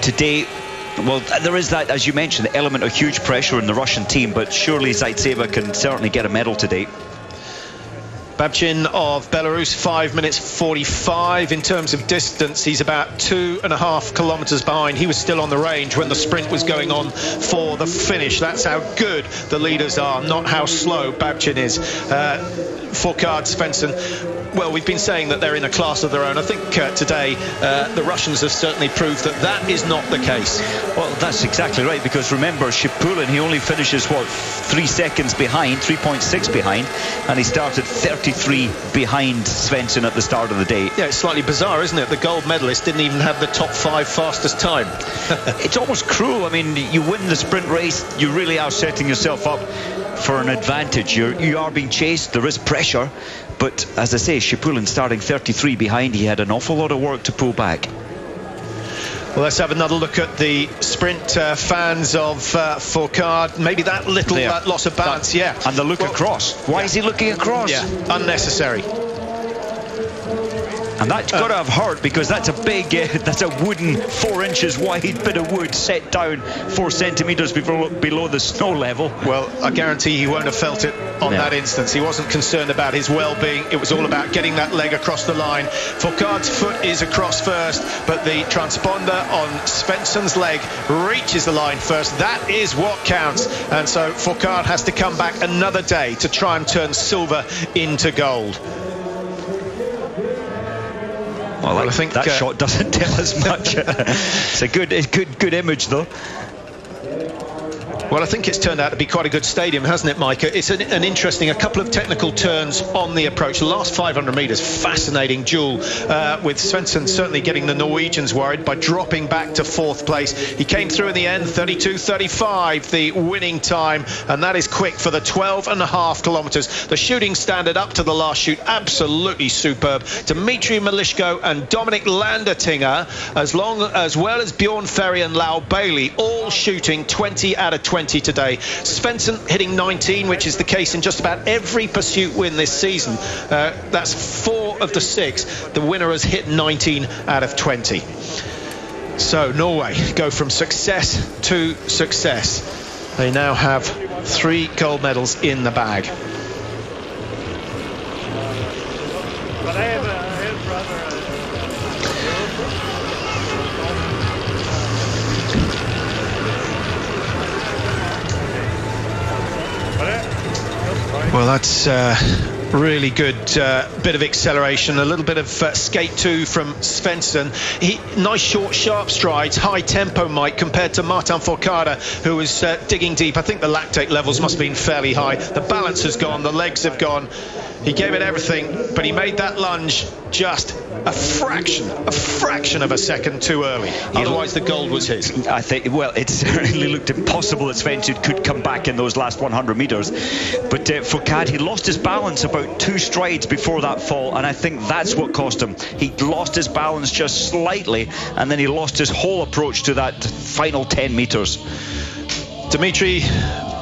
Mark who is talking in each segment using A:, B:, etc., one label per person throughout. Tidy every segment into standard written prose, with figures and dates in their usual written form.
A: today, well, there is that, as you mentioned, the element of huge pressure in the Russian team, but surely Zaitseva can certainly get a medal today.
B: Babchin of Belarus, 5 minutes 45. In terms of distance, he's about 2.5 kilometers behind. He was still on the range when the sprint was going on for the finish. That's how good the leaders are, not how slow Babchin is. Fourcade, Svensson, well, we've been saying that they're in a class of their own. I think today the Russians have certainly proved that that is not the case.
A: Well, that's exactly right, because remember, Shipulin, he only finishes, what, 3 seconds behind, 3.6 behind, and he started 33 behind Svensson at the start of the day.
B: Yeah, it's slightly bizarre, isn't it? The gold medalist didn't even have the top 5 fastest time.
A: It's almost cruel. I mean, you win the sprint race, you really are setting yourself up for an advantage. You are being chased, there is pressure, but as I say, Shipulin starting 33 behind, he had an awful lot of work to pull back.
B: Well, let's have another look at the sprint fans of Fourcade. Maybe that little loss of balance, yeah.
A: And the look across. Why is he looking across?
B: Yeah, unnecessary.
A: And that's got to have hurt, because that's a big, that's a wooden 4 inches wide bit of wood set down 4 centimetres below the snow level.
B: Well, I guarantee he won't have felt it on that instance. He wasn't concerned about his well-being. It was all about getting that leg across the line. Fourcade's foot is across first, but the transponder on Svensson's leg reaches the line first. That is what counts. And so Fourcade has to come back another day to try and turn silver into gold.
A: Well, I think that shot doesn't tell us much. It's a good image, though.
B: Well, I think it's turned out to be quite a good stadium, hasn't it, Micah? It's an interesting, a couple of technical turns on the approach. The last 500 metres, fascinating duel with Svensson certainly getting the Norwegians worried by dropping back to 4th place. He came through in the end, 32.35, the winning time, and that is quick for the 12.5 kilometres. The shooting standard up to the last shoot, absolutely superb. Dmitry MALYSHKO and Dominik LANDERTINGER, as well as Bjorn Ferry and Lau Bailey, all shooting 20 out of 20 today. Svensson hitting 19, which is the case in just about every pursuit win this season. That's 4 of the 6. The winner has hit 19 out of 20. So Norway go from success to success. They now have 3 gold medals in the bag.
C: But I have a brother.
B: Well, that's really good bit of acceleration, a little bit of skate 2 from Svensson. Nice short sharp strides, high tempo, Mike, compared to Martin Fourcade, who was digging deep. I think the lactate levels must have been fairly high. The balance has gone, the legs have gone. He gave it everything, but he made that lunge just a fraction of a second too early. Otherwise the gold was his.
A: I think, well, it certainly looked impossible that Svensson could come back in those last 100 metres. But Fourcade, he lost his balance about 2 strides before that fall, and I think that's what cost him. He lost his balance just slightly, and then he lost his whole approach to that final 10 metres.
B: Dmitry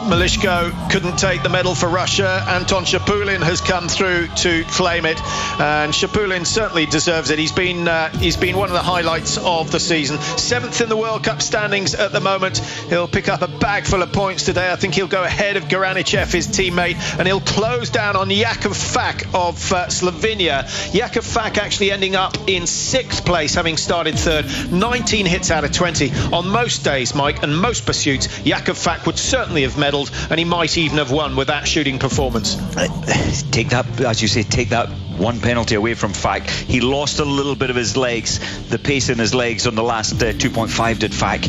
B: MALYSHKO couldn't take the medal for Russia. Anton Shipulin has come through to claim it, and Shipulin certainly deserves it. He's been one of the highlights of the season. 7th in the World Cup standings at the moment. He'll pick up a bag full of points today. I think he'll go ahead of Garanichev, his teammate, and he'll close down on Jakov FAK of Slovenia. Jakov FAK actually ending up in 6th place, having started 3rd. 19 hits out of 20. On most days, Mike, and most pursuits, Jakov FAK would certainly have medalled, and he might even have won with that shooting performance.
A: Take that, as you say, take that one penalty away from FAK. He lost a little bit of his legs, the pace in his legs on the last 2.5 did FAK.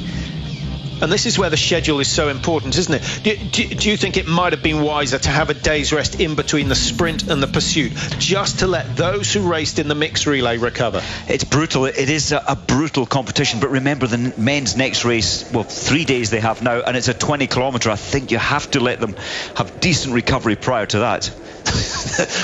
B: And this is where the schedule is so important, isn't it? Do you think it might have been wiser to have a day's rest in between the sprint and the pursuit, just to let those who raced in the mixed relay recover?
A: It's brutal. It is a brutal competition. But remember, the men's next race, well, 3 days they have now, and it's a 20 kilometre. I think you have to let them have decent recovery prior to that.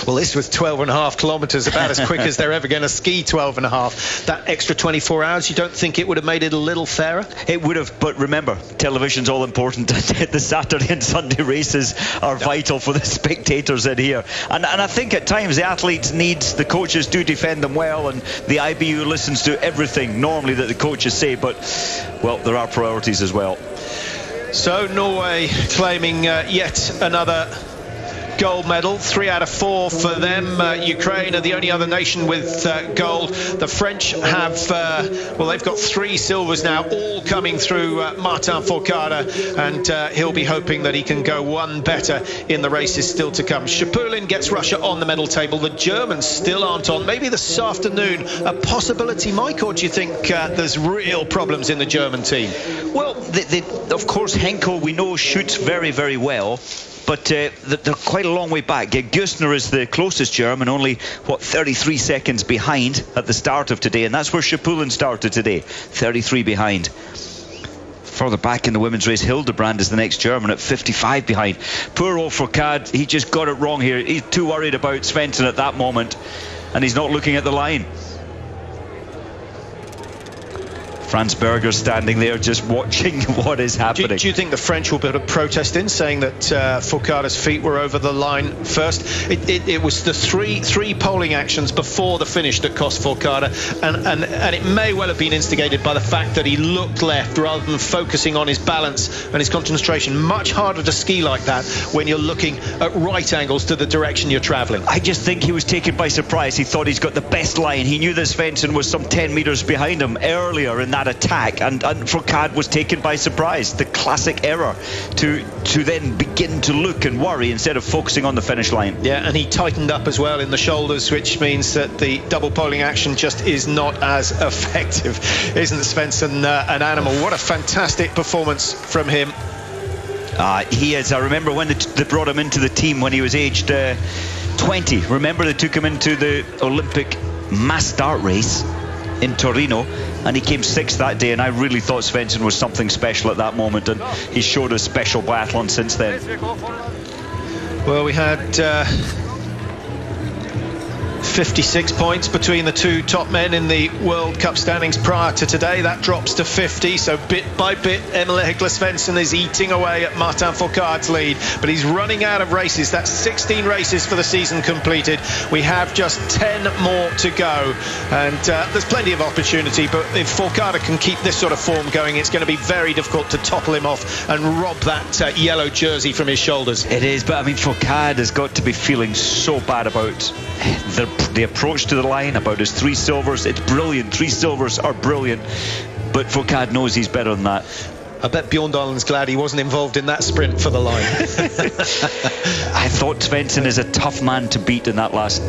B: Well, this was 12.5 kilometres, about as quick as they're ever going to ski 12.5. That extra 24 hours, you don't think it would have made it a little fairer?
A: It would have, but remember, television's all important. The Saturday and Sunday races are vital for the spectators in here. And I think at times the athletes need, the coaches do defend them well, and the IBU listens to everything normally that the coaches say, but, well, there are priorities as well.
B: So Norway claiming yet another gold medal, 3 out of 4 for them. Ukraine are the only other nation with gold. The French have, well, they've got 3 silvers now, all coming through Martin FRA, and he'll be hoping that he can go one better in the races still to come. Shipulin gets Russia on the medal table. The Germans still aren't on. Maybe this afternoon a possibility, Mike, or do you think there's real problems in the German team?
A: Well, of course, Henkel, we know, shoots very, very well. But they're quite a long way back. Güssner is the closest German, only, what, 33 seconds behind at the start of today. And that's where Shipulin started today, 33 behind. Further back in the women's race, Hildebrand is the next German at 55 behind. Poor old FOURCADE, he just got it wrong here. He's too worried about Svensson at that moment, and he's not looking at the line. Franz Berger standing there just watching what is happening.
B: Do you think the French will put a protest in saying that FOURCADE's feet were over the line first? It was the three polling actions before the finish that cost FOURCADE, and it may well have been instigated by the fact that he looked left rather than focusing on his balance and his concentration. Much harder to ski like that when you're looking at right angles to the direction you're travelling.
A: I just think he was taken by surprise. He thought he's got the best line. He knew that Svensson was some 10 metres behind him earlier in that attack, and FOURCADE was taken by surprise. The classic error to then begin to look and worry instead of focusing on the finish line.
B: Yeah, and he tightened up as well in the shoulders, which means that the double polling action just is not as effective. Isn't Svensson an animal? What a fantastic performance from him.
A: He is. I remember when they brought him into the team when he was aged 20. Remember, they took him into the Olympic mass start race in Torino, and he came 6th that day, and I really thought Svensson was something special at that moment, and he showed a special biathlon since then.
B: Well, we had 56 points between the two top men in the World Cup standings prior to today. That drops to 50, so bit by bit Emil Hegle Svensson is eating away at Martin FOURCADE's lead, but he's running out of races. That's 16 races for the season completed. We have just 10 more to go, and there's plenty of opportunity, but if FOURCADE can keep this sort of form going, it's going to be very difficult to topple him off and rob that yellow jersey from his shoulders.
A: It is, but I mean, FOURCADE has got to be feeling so bad about the approach to the line, about his 3 silvers. It's brilliant. 3 silvers are brilliant, but FOURCADE knows he's better than that.
B: I bet Björndalen's glad he wasn't involved in that sprint for the line.
A: I thought Svensson is a tough man to beat in that last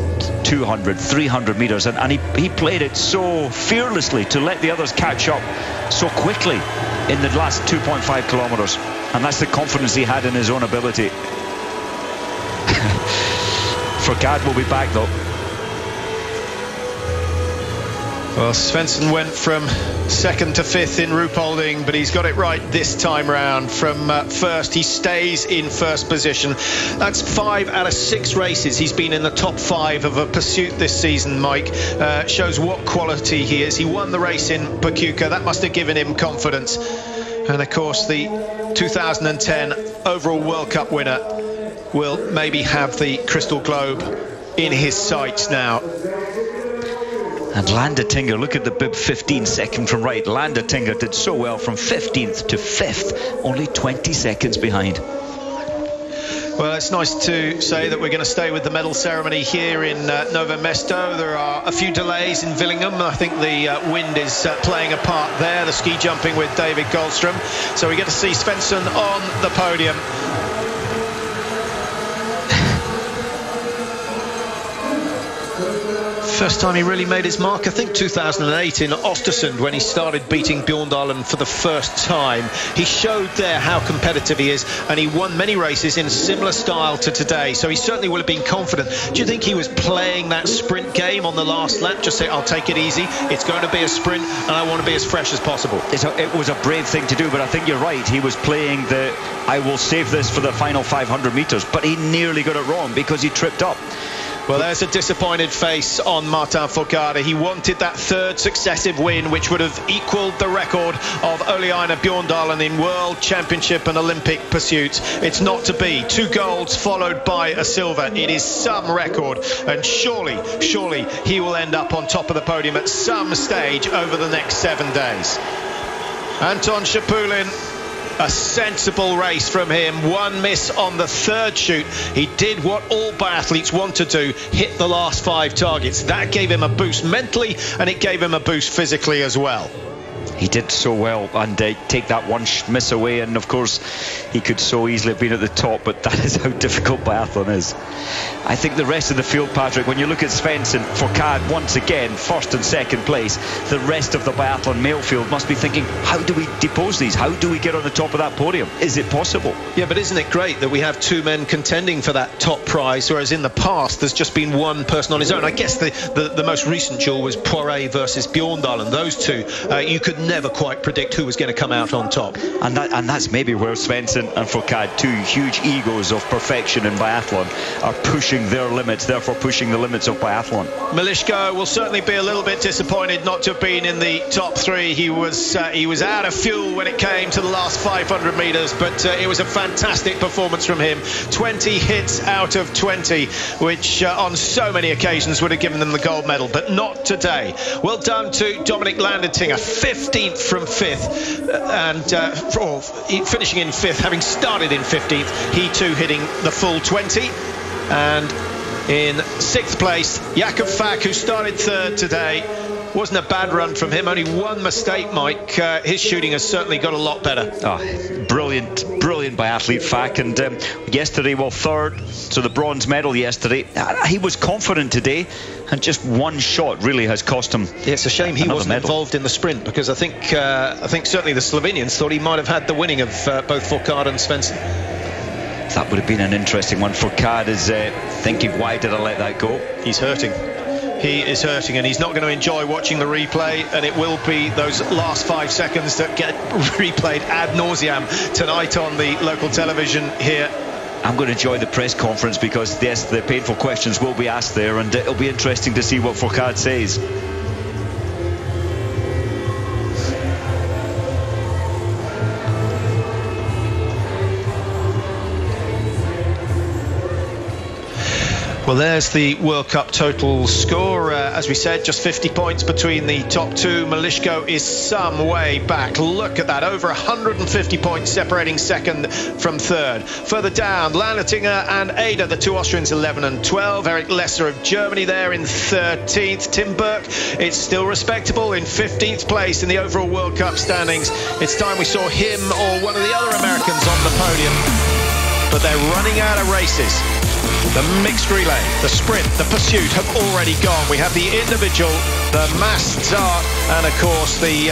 A: 200, 300 metres, and he played it so fearlessly to let the others catch up so quickly in the last 2.5 kilometres, and that's the confidence he had in his own ability. FOURCADE will be back though.
B: Well, Svensson went from 2nd to 5th in Ruhpolding, but he's got it right this time round. From first, he stays in first position. That's 5 out of 6 races he's been in the top 5 of a pursuit this season, Mike. Shows what quality he is. He won the race in Pachuca. That must have given him confidence. And of course, the 2010 overall World Cup winner will maybe have the crystal globe in his sights now.
A: And Landertinger, look at the bib, 15 second from right. Landertinger did so well from 15th to 5th, only 20 seconds behind.
B: Well, it's nice to say that we're going to stay with the medal ceremony here in Nove Mesto. There are a few delays in Villingham. I think the wind is playing a part there, the ski jumping with David Goldstrom. So we get to see Svensson on the podium. First time he really made his mark, I think 2008 in Östersund, when he started beating Björndalen for the first time. He showed there how competitive he is, and he won many races in a similar style to today, so he certainly will have been confident. Do you think he was playing that sprint game on the last lap? Just say, I'll take it easy, it's going to be a sprint, and I want to be as fresh as possible.
A: It was a brave thing to do, but I think you're right. He was playing the, I will save this for the final 500 metres, but he nearly got it wrong because he tripped up.
B: Well, there's a disappointed face on Martin FRA. He wanted that third successive win, which would have equalled the record of Ole Einar Björndalen in World Championship and Olympic pursuits. It's not to be. 2 golds followed by a silver. It is some record, and surely he will end up on top of the podium at some stage over the next 7 days. Anton SHIPULIN, a sensible race from him. 1 miss on the 3rd shoot. He did what all biathletes want to do, hit the last 5 targets. That gave him a boost mentally, and it gave him a boost physically as well.
A: He did so well, and take that 1 miss away, and of course he could so easily have been at the top, but that is how difficult biathlon is. I think the rest of the field, Patrick, when you look at Svensson, FOURCADE once again 1st and 2nd place, the rest of the biathlon male field must be thinking, how do we depose these? How do we get on the top of that podium? Is it possible?
B: Yeah, but isn't it great that we have 2 men contending for that top prize, whereas in the past there's just been 1 person on his own? I guess the most recent duel was Poiré versus Björndalen. Those 2, you could never quite predict who was going to come out on top.
A: And that's maybe where Svensson and FOURCADE, 2 huge egos of perfection in biathlon, are pushing their limits, therefore pushing the limits of biathlon.
B: MALYSHKO will certainly be a little bit disappointed not to have been in the top 3. He was out of fuel when it came to the last 500 metres, but it was a fantastic performance from him. 20 hits out of 20, which on so many occasions would have given them the gold medal, but not today. Well done to Dominik Landertinger, 15th from 5th, and finishing in 5th, having started in 15th. He too hitting the full 20. And in 6th place, Jakov FAK, who started 3rd today. Wasn't a bad run from him, only 1 mistake, Mike. His shooting has certainly got a lot better.
A: Oh, brilliant biathlete FAK, and yesterday, well, 3rd, so the bronze medal yesterday. He was confident today, and just 1 shot really has cost him.
B: Yeah, it's a shame he wasn't involved in the sprint, because I think certainly the Slovenians thought he might have had the winning of both FOURCADE and Svensson.
A: That would have been an interesting one. FOURCADE is thinking, why did I let that go?
B: He's hurting. He is hurting, and he's not going to enjoy watching the replay, and it will be those last 5 seconds that get replayed ad nauseam tonight on the local television here.
A: I'm going to enjoy the press conference, because yes, the painful questions will be asked there, and it'll be interesting to see what FOURCADE says.
B: Well, there's the World Cup total score. As we said, just 50 points between the top 2. MALYSHKO is some way back. Look at that, over 150 points separating 2nd from 3rd. Further down, Landertinger and EDER, the 2 Austrians, 11 and 12. Eric Lesser of Germany there in 13th. Tim Burke, it's still respectable in 15th place in the overall World Cup standings. It's time we saw him or one of the other Americans on the podium. But they're running out of races. The mixed relay, the sprint, the pursuit have already gone. We have the individual, the mass start, and of course the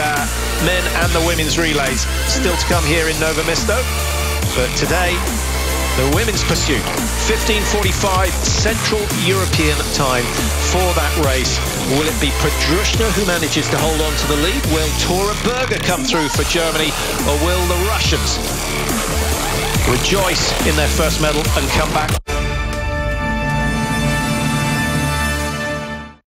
B: men and the women's relays still to come here in Nove Mesto. But today, the women's pursuit, 15:45 Central European time for that race. Will it be Pedrushna who manages to hold on to the lead? Will Tora Berger come through for Germany, or will the Russians rejoice in their first medal and come back?